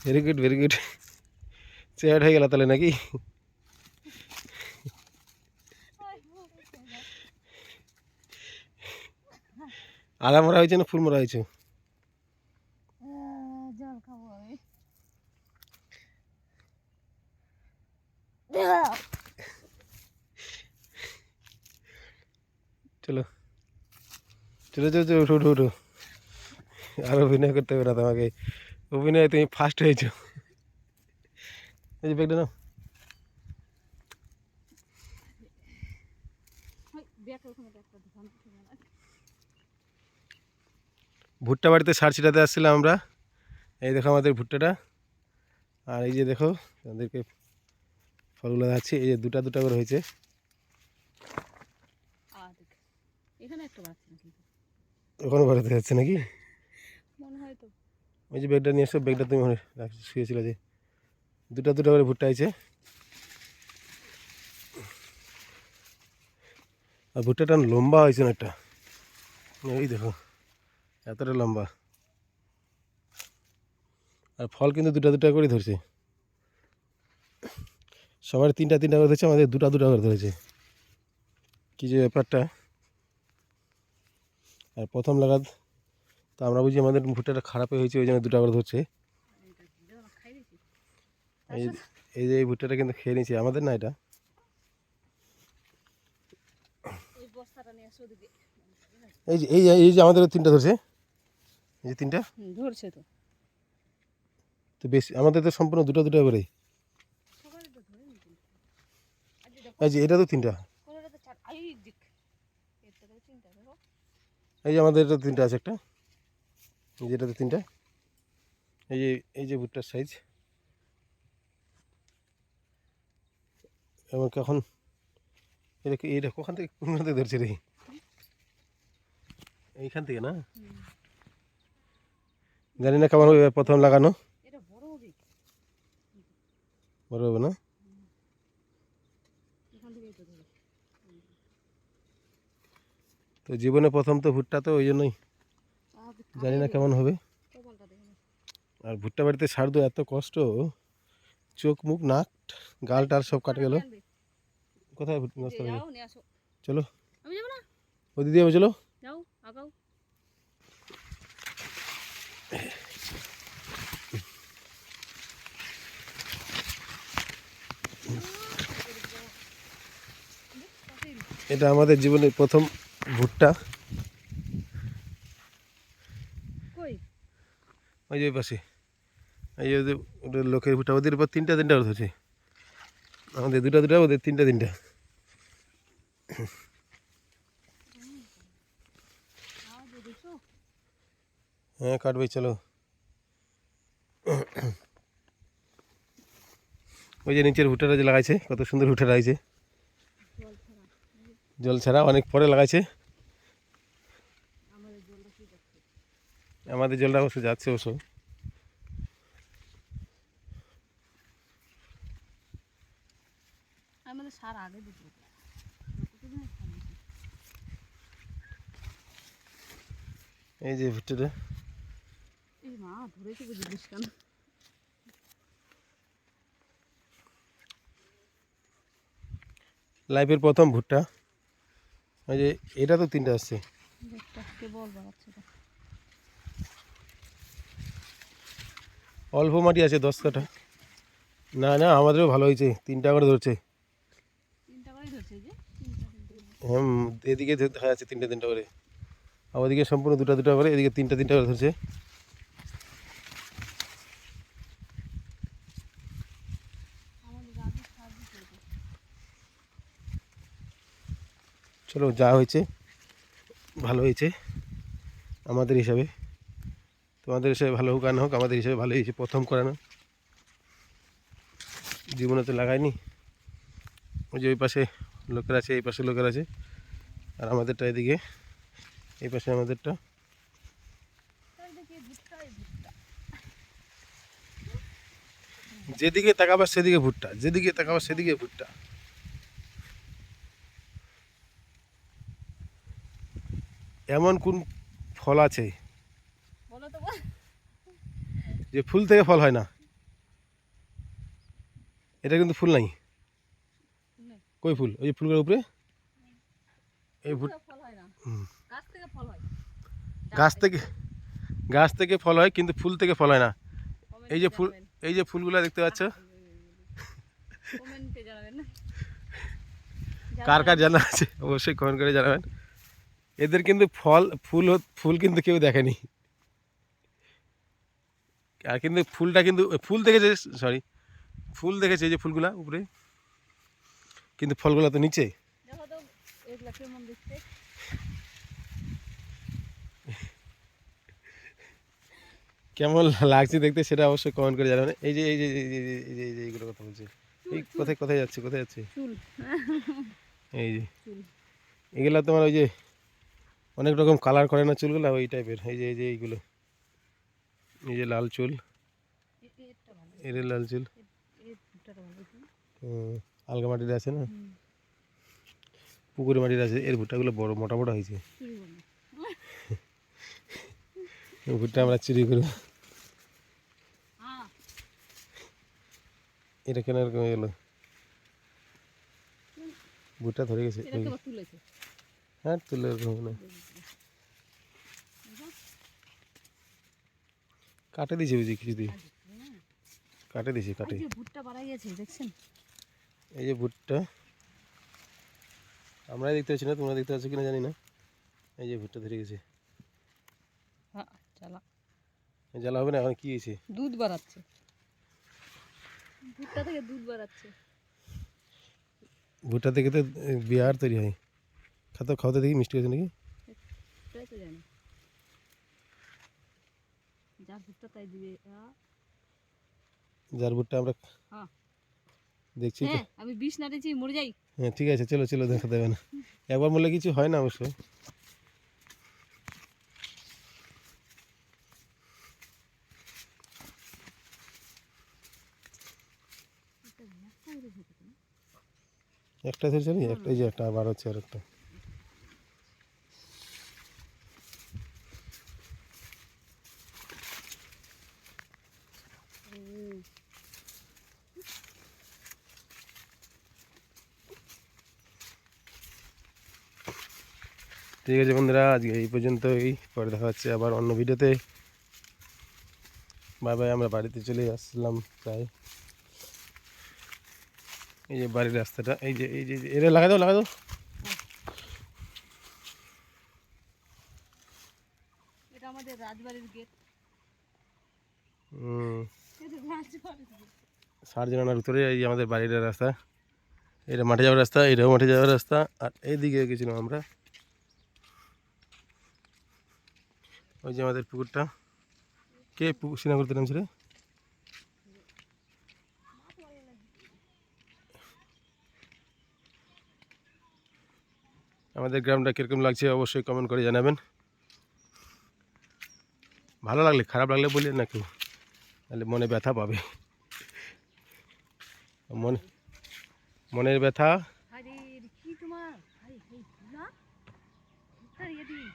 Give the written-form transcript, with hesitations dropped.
Very good very good. Chair হয়ে গেল তাহলে নাকি? আদা মরা হয়েছে না ফুল মরা হয়েছে? জল খাবো আমি। চলো চলো চলো চলো, উঠো উঠো উঠো। আর অভিনয় করতে হবে না তোমাকে, অভিনয় তুমি ফার্স্ট হয়েছো। এই যে ব্যাগটা নাও। ভুট্টা বাড়িতে সার ছিটাতে আসছিলাম আমরা। এই দেখো আমাদের ভুট্টাটা, আর এই যে দেখো আমাদেরকে ফলগুলো যাচ্ছে, এই যে দুটা দুটা করে হয়েছে। ওখানে বাড়িতে যাচ্ছে নাকি? ওই যে ব্যাগটা নিয়ে এসো, ব্যাগটা তুমি শুয়েছিল যে, দুটা দুটা করে ভুট্টা হয়েছে। আর ভুট্টাটা লম্বা হয়েছে না একটা, এই দেখো এতটা লম্বা। আর ফল কিন্তু দুটা দুটা করে ধরছে, সবার তিনটা তিনটা করে ধরছে, আমাদের দুটা দুটা করে ধরেছে। কী যে ব্যাপারটা। আর প্রথম লাগাত তো আমরা বুঝি আমাদের ভুট্টাটা খারাপ হয়েছে, ওই জন্য দুটা করে ধরছে। এই যে এই ভুট্টাটা কিন্তু খেয়ে নিয়েছে আমাদের, না এটা। এই যে এই যে আমাদের তিনটা ধরছে, এই যে তিনটা ধরছে তো। তো বেশি, আমাদের তো সম্পূর্ণ দুটো দুটো করে। এই যে এটা তো তিনটা, এই যে আমাদের এটা তিনটা আছে একটা, এই যে এটাতে তিনটা। এই যে ভুট্টার সাইজ। এবং কখন এটা কখন থেকে কোন থেকে ধরছে রে? এইখান থেকে না, জানি না কেমন হবে প্রথম লাগানো। বড় হবে না? তো জীবনে প্রথম তো ভুট্টা, তো ওই জন্যই জানি না কেমন হবে। আর ভুট্টা বাড়িতে সার দেওয়া এত কষ্ট, চোখ মুখ নাক গাল টাল সব কাটে গেল। কোথায় নষ্ট হয়ে? চলো ওই দিদি হবে, চলো। এটা আমাদের জীবনের প্রথম ভুট্টা। ওই যে ওই পাশে, এই যে ওদের লোকের ভুট্টা, ওদের উপর তিনটা তিনটা করে ধরছে, আমাদের দুটা দুটা, ওদের তিনটা তিনটা। হ্যাঁ কাটবে, চলো। ওই যে নিচের ভুট্টাটা যে লাগাইছে, কত সুন্দর ভুট্টা লাগাইছে, জল ছাড়া অনেক পরে লাগাইছে। আমাদের জলটা অবশ্য যাচ্ছে অবশ্য। এই যে ভুট্টাটা লাইফের প্রথম ভুট্টা। ওই যে এটা তো তিনটা আসছে। অল্প মাটি আছে 10 কাঠা। না না আমাদেরও ভালো হয়েছে, তিনটা করে ধরছে। হ্যাঁ এদিকে দেখা যাচ্ছে তিনটা তিনটা করে, আর ওদিকে সম্পূর্ণ দুটা দুটা করে, এদিকে তিনটা তিনটা করে ধরছে। চলো যা হয়েছে ভালো হয়েছে আমাদের হিসাবে, তোমাদের হিসাবে ভালো হোক আর না হোক, আমাদের হিসাবে ভালো হয়েছে, প্রথম করানো, জীবনে তো লাগাইনি। ওই যে ওই পাশে লোকের আছে, এই পাশে লোকের আছে, আর আমাদেরটা এদিকে, এই পাশে আমাদেরটা। যেদিকে তাকাবার সেদিকে ভুট্টা, যেদিকে তাকাবার সেদিকে ভুট্টা। এমন কোন ফল আছে বলো তো বল। যে ফুল থেকে ফল হয় না? এটা কিন্তু ফুল নাই। নেই। কই ফুল? ওই যে ফুলগুলোর উপরে এই ফুল থেকে ফল হয় না, হুম। গাছ থেকে ফল হয়। গাছ থেকে, গাছ থেকে ফল হয় কিন্তু ফুল থেকে ফল হয় না। এই কমেন্টে যে ফুল, জানাবেন। এই যে ফুলগুলো দেখতে পাচ্ছ, কমেন্টে জানাবেন না। কার কার জানা আছে অবশ্যই কমেন্ট করে জানাবেন। এদের কিন্তু ফুল কিন্তু কেউ দেখেনি। আর কিন্তু ফুলটা কিন্তু ফুল দেখেছে, সরি ফুল দেখেছে এই যে ফুলগুলা উপরে, কিন্তু ফলগুলো তো নিচে। দেখো তো এগুলা কেমন দেখতে। কেমন লাগছে দেখতে সেটা অবশ্যই কমেন্ট করে জানাবেন। এই যে এই যে এই যে এই যে এই যে এইগুলো কথা বলছি, এই কোথায় কোথায় যাচ্ছে, কোথায় যাচ্ছে? চুল। এই যে চুল। এগুলা তোমার ওই যে অনেক রকম কালার করে না চুলগুলো, ওই টাইপের। এই যে এই যে এইগুলো, এই যে লাল চুল, এরটা ভালো। এর লাল চুল। এর ভুট্টাটা ভালো। আলগা মাটির আছে না, পুকুরে মাটির আছে, এর ভুট্টাগুলো বড় মোটা মোটা হয়েছে। চুরি করবো। এই ভুট্টা আমরা চুরি করি। হ্যাঁ। এটা কেন এরকম হয়ে গেলো? ভুট্টা ধরে গেছে। এটা কেবল তুলেছে। হ্যাঁ তুলে এরকম হবে না, কাটে দিয়েছে বুঝি কিছু দিয়ে, কাটে দিয়েছে কাটে। এই যে ভুট্টা বাড়াই গেছে দেখছেন? এই যে ভুট্টা আমরাই দেখতে পাচ্ছি না, তোমরা দেখতে পাচ্ছ কিনা জানি না। এই যে ভুট্টা ধরে গেছে। হ্যাঁ চালা। জ্বালা হবে না এখন, কি হয়েছে? দুধ বাড়াচ্ছে, ভুট্টা থেকে দুধ বাড়াচ্ছে। ভুট্টা থেকে তো বিয়ার তৈরি হয়। খাতে খাওয়াতে দেখি মিষ্টি হয়েছে নাকি। তাই তো জানি, যা ভুট্টা তাই দিবে। যার ভুট্টা আমরা হ্যাঁ দেখছি তো। হ্যাঁ, আমি বিষ নাড়েছি মরে যাই। হ্যাঁ ঠিক আছে, চলো চলো, দেখা দেবে না। একবার বললে কিছু হয় না অবশ্যই। একটা ধরে চলি, একটা এই যে একটা আবার হচ্ছে আর একটা। ঠিক আছে বন্ধুরা, আজকে এই পর্যন্তই। পরে দেখা হচ্ছে আবার অন্য ভিডিওতে। বাই বাই, আমরা বাড়িতে চলে আসলাম প্রায়। এই যে বাড়ির রাস্তাটা, এই যে এই যে এটা লাগাই দাও, লাগাই দাও। এটা আমাদের রাজবাড়ির গেট। এটা রাজবাড়ির গেট। সার্জনার ভিতরে এই যে আমাদের বাড়ির রাস্তা, এটা মাঠে যাওয়ার রাস্তা, এটাও মাঠে যাওয়ার রাস্তা। আর এইদিকে গেছিলাম আমরা, ওই যে আমাদের পুকুরটা। কে পুকুর সিনা করতে নামছিল? আমাদের গ্রামটা কীরকম লাগছে অবশ্যই কমেন্ট করে জানাবেন। ভালো লাগলে, খারাপ লাগলে বললেন না কেউ, তাহলে মনে ব্যথা পাবে। মনের ব্যথা। আরে কি তোমার ভাই, এই না ভুট্টার ইয়ে দিই।